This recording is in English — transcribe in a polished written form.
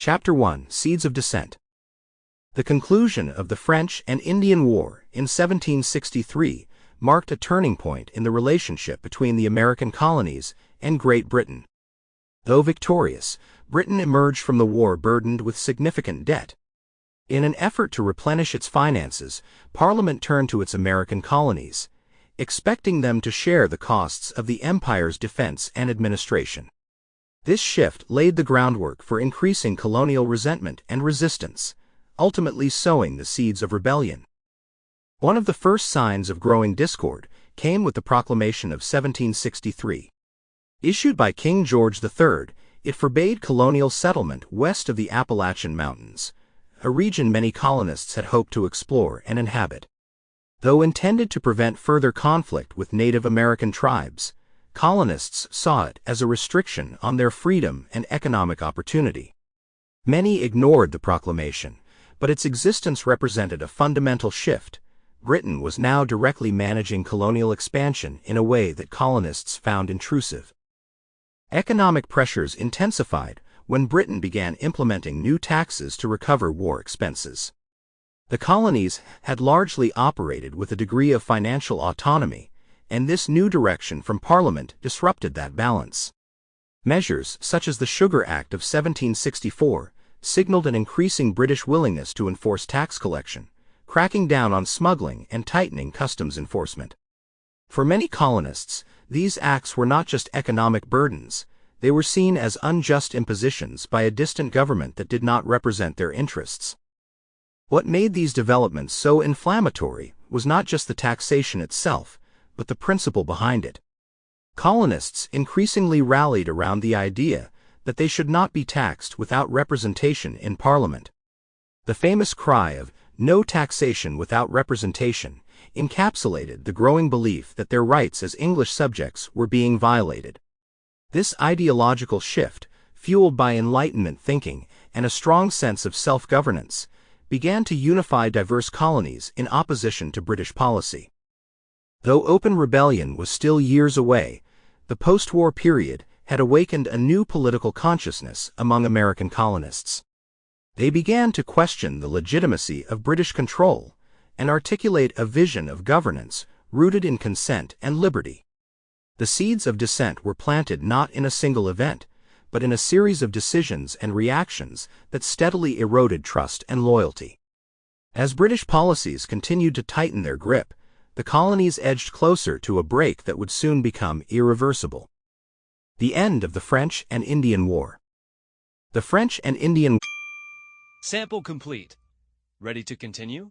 Chapter 1: Seeds of Dissent. The conclusion of the French and Indian War in 1763 marked a turning point in the relationship between the American colonies and Great Britain. Though victorious, Britain emerged from the war burdened with significant debt. In an effort to replenish its finances, Parliament turned to its American colonies, expecting them to share the costs of the empire's defense and administration. This shift laid the groundwork for increasing colonial resentment and resistance, ultimately sowing the seeds of rebellion. One of the first signs of growing discord came with the Proclamation of 1763. Issued by King George III, it forbade colonial settlement west of the Appalachian Mountains, a region many colonists had hoped to explore and inhabit. Though intended to prevent further conflict with Native American tribes, colonists saw it as a restriction on their freedom and economic opportunity. Many ignored the proclamation, but its existence represented a fundamental shift. Britain was now directly managing colonial expansion in a way that colonists found intrusive. Economic pressures intensified when Britain began implementing new taxes to recover war expenses. The colonies had largely operated with a degree of financial autonomy, and this new direction from Parliament disrupted that balance. Measures such as the Sugar Act of 1764 signaled an increasing British willingness to enforce tax collection, cracking down on smuggling and tightening customs enforcement. For many colonists, these acts were not just economic burdens, they were seen as unjust impositions by a distant government that did not represent their interests. What made these developments so inflammatory was not just the taxation itself, but the principle behind it. Colonists increasingly rallied around the idea that they should not be taxed without representation in Parliament. The famous cry of "no taxation without representation" encapsulated the growing belief that their rights as English subjects were being violated. This ideological shift, fueled by Enlightenment thinking and a strong sense of self-governance, began to unify diverse colonies in opposition to British policy. Though open rebellion was still years away, the post-war period had awakened a new political consciousness among American colonists. They began to question the legitimacy of British control and articulate a vision of governance rooted in consent and liberty. The seeds of dissent were planted not in a single event, but in a series of decisions and reactions that steadily eroded trust and loyalty. As British policies continued to tighten their grip, the colonies edged closer to a break that would soon become irreversible. The end of the French and Indian War. The French and Indian Sample complete. Ready to continue?